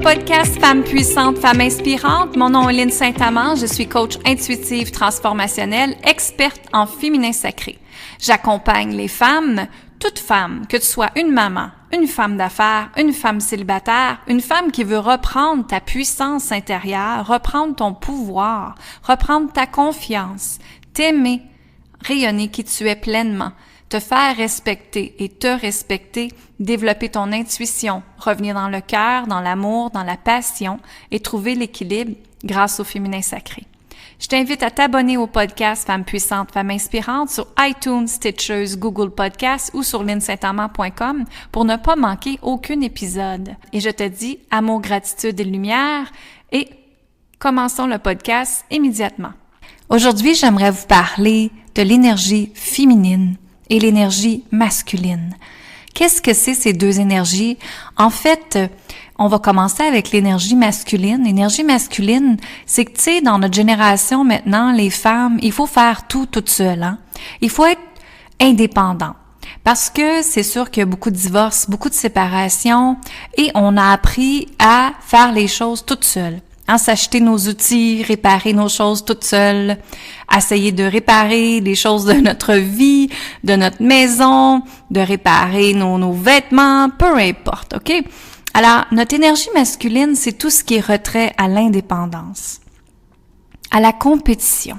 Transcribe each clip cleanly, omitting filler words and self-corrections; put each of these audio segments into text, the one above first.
podcast Femmes puissantes, femmes inspirantes. Mon nom est Lynne Saint-Amand. Je suis coach intuitive transformationnelle, experte en féminin sacré. J'accompagne les femmes, toutes femmes, que tu sois une maman, une femme d'affaires, une femme célibataire, une femme qui veut reprendre ta puissance intérieure, reprendre ton pouvoir, reprendre ta confiance, t'aimer, rayonner qui tu es pleinement, te faire respecter et te respecter, développer ton intuition, revenir dans le cœur, dans l'amour, dans la passion et trouver l'équilibre grâce au féminin sacré. Je t'invite à t'abonner au podcast Femmes puissantes, femmes inspirantes sur iTunes, Stitchers, Google Podcasts ou sur lynnesaintamand.com pour ne pas manquer aucun épisode. Et je te dis amour, gratitude et lumière et commençons le podcast immédiatement. Aujourd'hui, j'aimerais vous parler de l'énergie féminine et l'énergie masculine. Qu'est-ce que c'est ces deux énergies? En fait, on va commencer avec l'énergie masculine. L'énergie masculine, c'est que, tu sais, dans notre génération maintenant, les femmes, il faut faire tout toute seule, hein? Il faut être indépendant. Parce que c'est sûr qu'il y a beaucoup de divorces, beaucoup de séparations et on a appris à faire les choses toutes seules. Hein, s'acheter nos outils, réparer nos choses toutes seules, essayer de réparer les choses de notre vie, de notre maison, de réparer nos vêtements, peu importe, OK? Alors, notre énergie masculine, c'est tout ce qui est retrait à l'indépendance, à la compétition,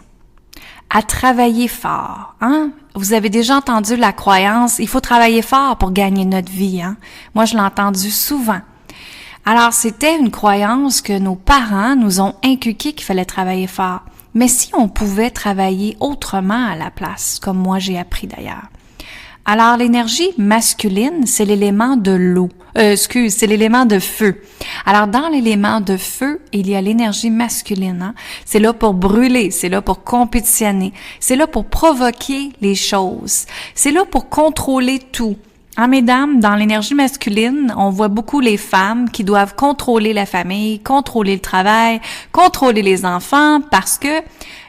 à travailler fort, hein? Vous avez déjà entendu la croyance, il faut travailler fort pour gagner notre vie, hein? Moi, je l'ai entendu souvent. Alors, c'était une croyance que nos parents nous ont inculqué qu'il fallait travailler fort. Mais si on pouvait travailler autrement à la place, comme moi j'ai appris d'ailleurs. Alors, l'énergie masculine, c'est l'élément de l'eau. C'est l'élément de feu. Alors, dans l'élément de feu, il y a l'énergie masculine. Hein? C'est là pour brûler, c'est là pour compétitionner, c'est là pour provoquer les choses, c'est là pour contrôler tout. Hein, mesdames, dans l'énergie masculine, on voit beaucoup les femmes qui doivent contrôler la famille, contrôler le travail, contrôler les enfants parce que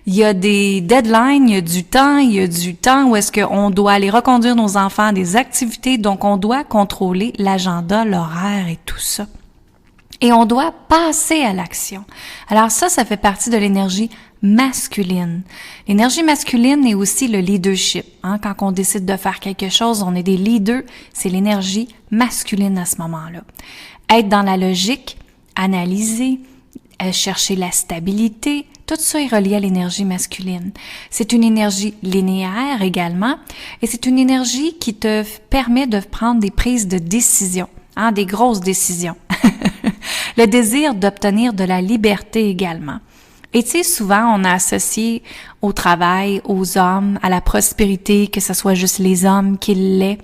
il y a des deadlines, il y a du temps où est-ce qu'on doit aller reconduire nos enfants à des activités, donc on doit contrôler l'agenda, l'horaire et tout ça. Et on doit passer à l'action. Alors ça fait partie de l'énergie masculine. L'énergie masculine est aussi le leadership. Hein? Quand on décide de faire quelque chose, on est des leaders, c'est l'énergie masculine à ce moment-là. Être dans la logique, analyser, chercher la stabilité, tout ça est relié à l'énergie masculine. C'est une énergie linéaire également et c'est une énergie qui te permet de prendre des prises de décision, hein? Des grosses décisions. Le désir d'obtenir de la liberté également. Et tu sais, souvent, on a associé au travail, aux hommes, à la prospérité, que ce soit juste les hommes qui l'aient.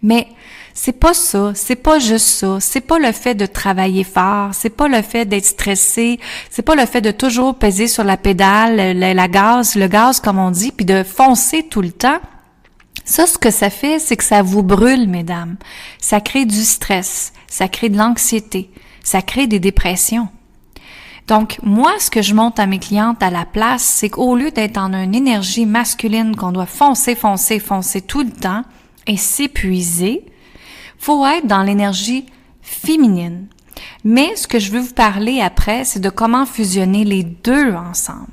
Mais c'est pas ça, c'est pas juste ça. C'est pas le fait de travailler fort, c'est pas le fait d'être stressé, c'est pas le fait de toujours peser sur la pédale, le gaz comme on dit, puis de foncer tout le temps. Ça, ce que ça fait, c'est que ça vous brûle, mesdames. Ça crée du stress, ça crée de l'anxiété, ça crée des dépressions. Donc, moi, ce que je montre à mes clientes à la place, c'est qu'au lieu d'être en une énergie masculine qu'on doit foncer tout le temps et s'épuiser, faut être dans l'énergie féminine. Mais ce que je veux vous parler après, c'est de comment fusionner les deux ensemble.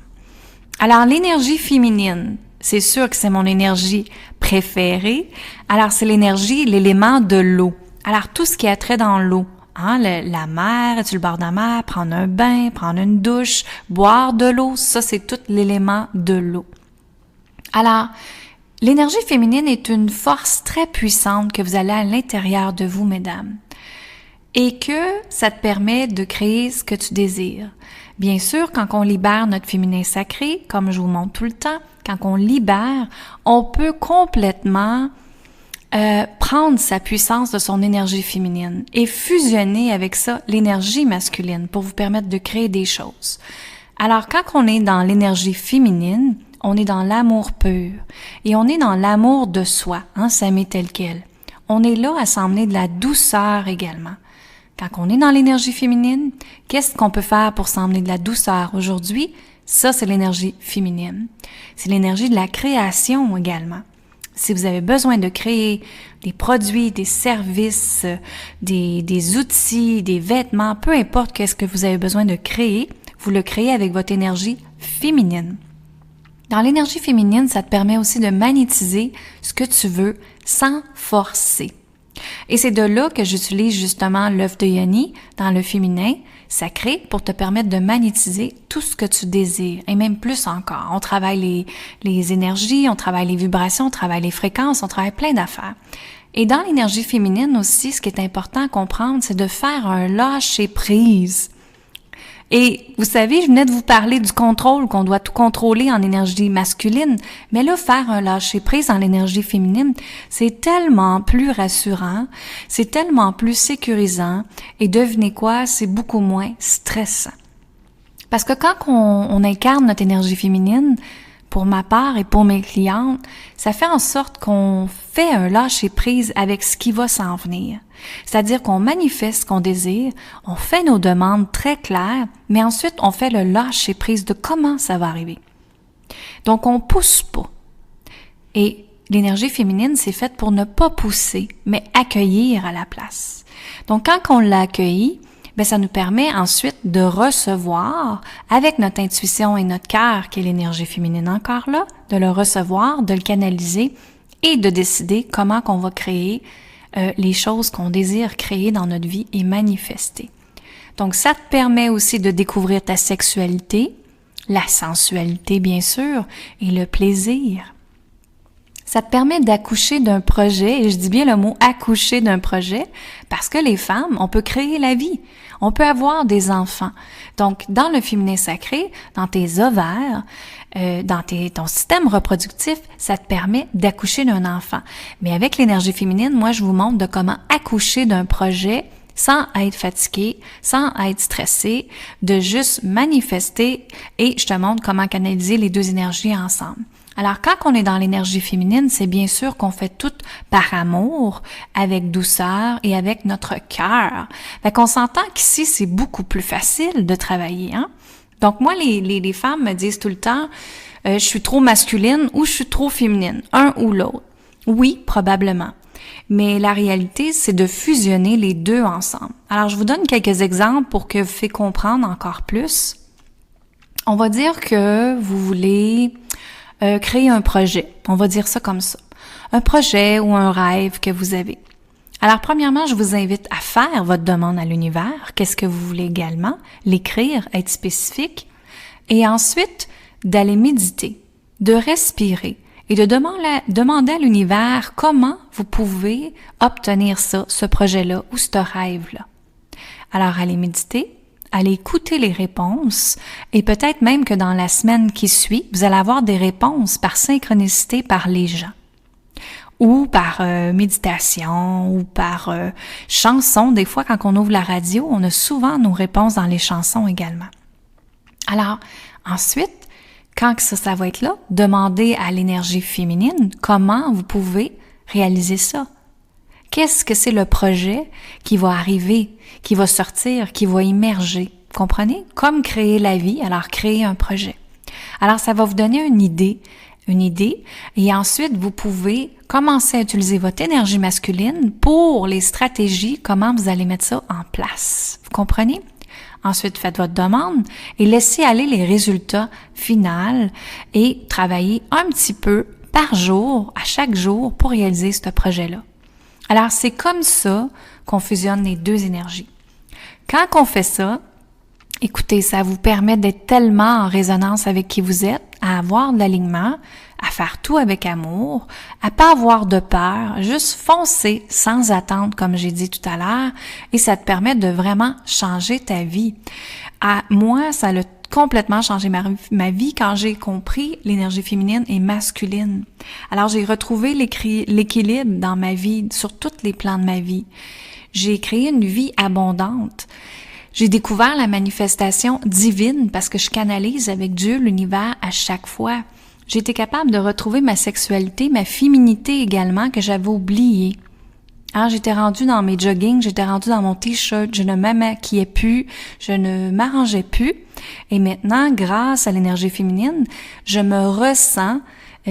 Alors, l'énergie féminine, c'est sûr que c'est mon énergie préférée. Alors, c'est l'élément de l'eau. Alors, tout ce qui a trait dans l'eau. Hein, la mer, être sur le bord de la mer, prendre un bain, prendre une douche, boire de l'eau, ça c'est tout l'élément de l'eau. Alors, l'énergie féminine est une force très puissante que vous avez à l'intérieur de vous, mesdames, et que ça te permet de créer ce que tu désires. Bien sûr, quand on libère notre féminin sacré, comme je vous montre tout le temps, quand on libère, on peut complètement prendre sa puissance de son énergie féminine et fusionner avec ça l'énergie masculine pour vous permettre de créer des choses. Alors, quand on est dans l'énergie féminine, on est dans l'amour pur et on est dans l'amour de soi, hein, s'aimer tel quel. On est là à s'emmener de la douceur également. Quand on est dans l'énergie féminine, qu'est-ce qu'on peut faire pour s'emmener de la douceur aujourd'hui? Ça, c'est l'énergie féminine. C'est l'énergie de la création également. Si vous avez besoin de créer des produits, des services, des outils, des vêtements, peu importe qu'est-ce que vous avez besoin de créer, vous le créez avec votre énergie féminine. Dans l'énergie féminine, ça te permet aussi de magnétiser ce que tu veux sans forcer. Et c'est de là que j'utilise justement l'œuf de Yoni dans le féminin sacré pour te permettre de magnétiser tout ce que tu désires et même plus encore. On travaille les énergies, on travaille les vibrations, on travaille les fréquences, on travaille plein d'affaires. Et dans l'énergie féminine aussi, ce qui est important à comprendre, c'est de faire un lâcher-prise. Et vous savez, je venais de vous parler du contrôle, qu'on doit tout contrôler en énergie masculine, mais là, faire un lâcher-prise en l'énergie féminine, c'est tellement plus rassurant, c'est tellement plus sécurisant, et devinez quoi, c'est beaucoup moins stressant. Parce que quand on incarne notre énergie féminine, pour ma part et pour mes clientes, ça fait en sorte qu'on fait un lâcher-prise avec ce qui va s'en venir. C'est-à-dire qu'on manifeste ce qu'on désire, on fait nos demandes très claires, mais ensuite on fait le lâcher-prise de comment ça va arriver. Donc on pousse pas. Et l'énergie féminine, c'est faite pour ne pas pousser, mais accueillir à la place. Donc quand on l'a accueilli, ça nous permet ensuite de recevoir avec notre intuition et notre cœur, qui est l'énergie féminine encore là, de le recevoir, de le canaliser et de décider comment qu'on va créer les choses qu'on désire créer dans notre vie et manifester. Donc ça te permet aussi de découvrir ta sexualité, la sensualité bien sûr, et le plaisir. Ça te permet d'accoucher d'un projet, et je dis bien le mot accoucher d'un projet, parce que les femmes, on peut créer la vie, on peut avoir des enfants. Donc, dans le féminin sacré, dans tes ovaires, dans ton système reproductif, ça te permet d'accoucher d'un enfant. Mais avec l'énergie féminine, moi, je vous montre de comment accoucher d'un projet sans être fatigué, sans être stressé, de juste manifester, et je te montre comment canaliser les deux énergies ensemble. Alors, quand on est dans l'énergie féminine, c'est bien sûr qu'on fait tout par amour, avec douceur et avec notre cœur. Fait qu'on s'entend qu'ici, c'est beaucoup plus facile de travailler, hein? Donc, moi, les femmes me disent tout le temps, je suis trop masculine ou je suis trop féminine, un ou l'autre. Oui, probablement. Mais la réalité, c'est de fusionner les deux ensemble. Alors, je vous donne quelques exemples pour que vous fassiez comprendre encore plus. On va dire que vous voulez créer un projet. On va dire ça comme ça. Un projet ou un rêve que vous avez. Alors, premièrement, je vous invite à faire votre demande à l'univers. Qu'est-ce que vous voulez également? L'écrire, être spécifique. Et ensuite, d'aller méditer, de respirer et de demander à l'univers comment vous pouvez obtenir ça, ce projet-là ou ce rêve-là. Alors, allez méditer. Allez écouter les réponses et peut-être même que dans la semaine qui suit, vous allez avoir des réponses par synchronicité par les gens ou par méditation ou par chanson. Des fois, quand on ouvre la radio, on a souvent nos réponses dans les chansons également. Alors, ensuite, quand ça va être là, demandez à l'énergie féminine comment vous pouvez réaliser ça. Qu'est-ce que c'est le projet qui va arriver, qui va sortir, qui va émerger? Comprenez? Comme créer la vie, alors créer un projet. Alors, ça va vous donner une idée, et ensuite, vous pouvez commencer à utiliser votre énergie masculine pour les stratégies, comment vous allez mettre ça en place. Vous comprenez? Ensuite, faites votre demande et laissez aller les résultats finaux et travaillez un petit peu par jour, à chaque jour, pour réaliser ce projet-là. Alors, c'est comme ça qu'on fusionne les deux énergies. Quand on fait ça, écoutez, ça vous permet d'être tellement en résonance avec qui vous êtes, à avoir de l'alignement, à faire tout avec amour, à pas avoir de peur, juste foncer sans attendre, comme j'ai dit tout à l'heure, et ça te permet de vraiment changer ta vie. Moi, ça a complètement changé ma vie quand j'ai compris l'énergie féminine et masculine. Alors, j'ai retrouvé l'équilibre dans ma vie, sur tous les plans de ma vie. J'ai créé une vie abondante. J'ai découvert la manifestation divine parce que je canalise avec Dieu, l'univers, à chaque fois. J'ai été capable de retrouver ma sexualité, ma féminité également, que j'avais oubliée. Alors, j'étais rendue dans mes joggings, j'étais rendue dans mon t-shirt, je ne m'amaquillais plus, je ne m'arrangeais plus. Et maintenant, grâce à l'énergie féminine, je me ressens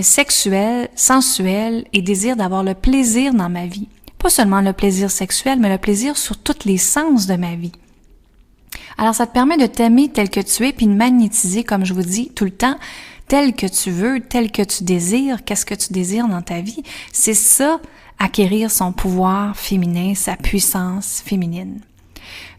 sexuel, sensuel et désir d'avoir le plaisir dans ma vie. Pas seulement le plaisir sexuel, mais le plaisir sur tous les sens de ma vie. Alors, ça te permet de t'aimer tel que tu es, puis de magnétiser, comme je vous dis tout le temps, tel que tu veux, tel que tu désires, qu'est-ce que tu désires dans ta vie. C'est ça, acquérir son pouvoir féminin, sa puissance féminine.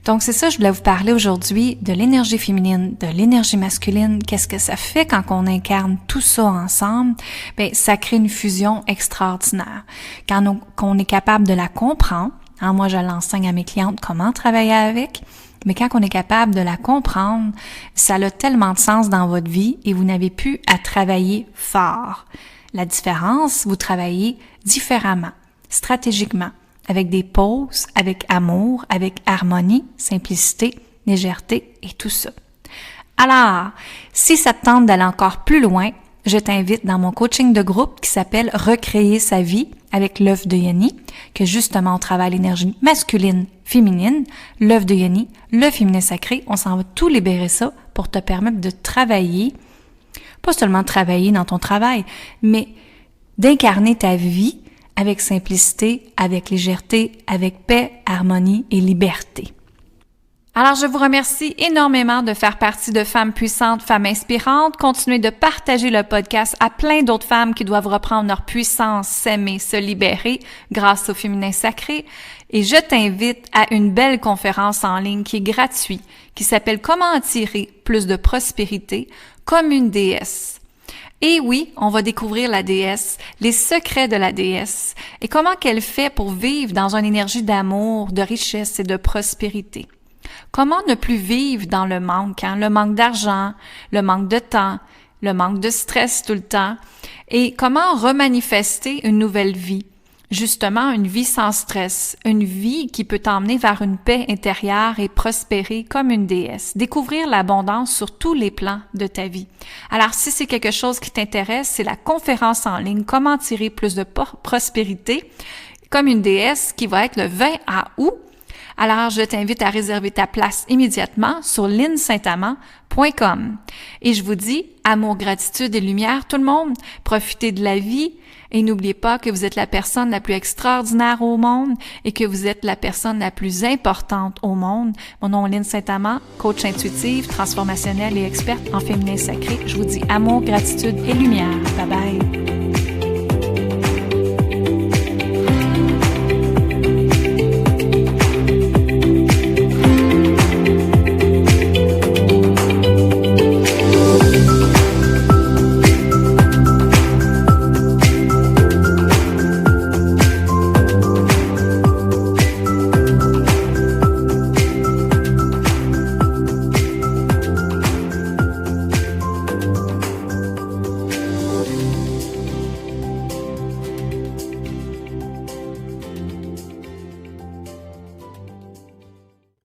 Donc, c'est ça, je voulais vous parler aujourd'hui de l'énergie féminine, de l'énergie masculine. Qu'est-ce que ça fait quand on incarne tout ça ensemble? Bien, ça crée une fusion extraordinaire. Quand on est capable de la comprendre, moi, je l'enseigne à mes clientes comment travailler avec, mais quand on est capable de la comprendre, ça a tellement de sens dans votre vie et vous n'avez plus à travailler fort. La différence, vous travaillez différemment, stratégiquement, avec des pauses, avec amour, avec harmonie, simplicité, légèreté et tout ça. Alors, si ça te tente d'aller encore plus loin, je t'invite dans mon coaching de groupe qui s'appelle « Recréer sa vie » avec l'œuf de Yoni, que justement on travaille l'énergie masculine, féminine, l'œuf de Yoni, le féminin sacré. On s'en va tout libérer ça pour te permettre de travailler, pas seulement travailler dans ton travail, mais d'incarner ta vie avec simplicité, avec légèreté, avec paix, harmonie et liberté. Alors, je vous remercie énormément de faire partie de Femmes puissantes, Femmes inspirantes. Continuez de partager le podcast à plein d'autres femmes qui doivent reprendre leur puissance, s'aimer, se libérer grâce au féminin sacré. Et je t'invite à une belle conférence en ligne qui est gratuite, qui s'appelle « Comment attirer plus de prospérité comme une déesse ». Et oui, on va découvrir la déesse, les secrets de la déesse et comment qu'elle fait pour vivre dans une énergie d'amour, de richesse et de prospérité. Comment ne plus vivre dans le manque, le manque d'argent, le manque de temps, le manque de stress tout le temps et comment remanifester une nouvelle vie. Justement, une vie sans stress, une vie qui peut t'emmener vers une paix intérieure et prospérer comme une déesse. Découvrir l'abondance sur tous les plans de ta vie. Alors, si c'est quelque chose qui t'intéresse, c'est la conférence en ligne « Comment tirer plus de prospérité comme une déesse » qui va être le 20 août. Alors, je t'invite à réserver ta place immédiatement sur linsaintamant.com. Et je vous dis, amour, gratitude et lumière, tout le monde, profitez de la vie et n'oubliez pas que vous êtes la personne la plus extraordinaire au monde et que vous êtes la personne la plus importante au monde. Mon nom est Lynne Saint-Amand, coach intuitive, transformationnelle et experte en féminin sacré. Je vous dis amour, gratitude et lumière. Bye bye!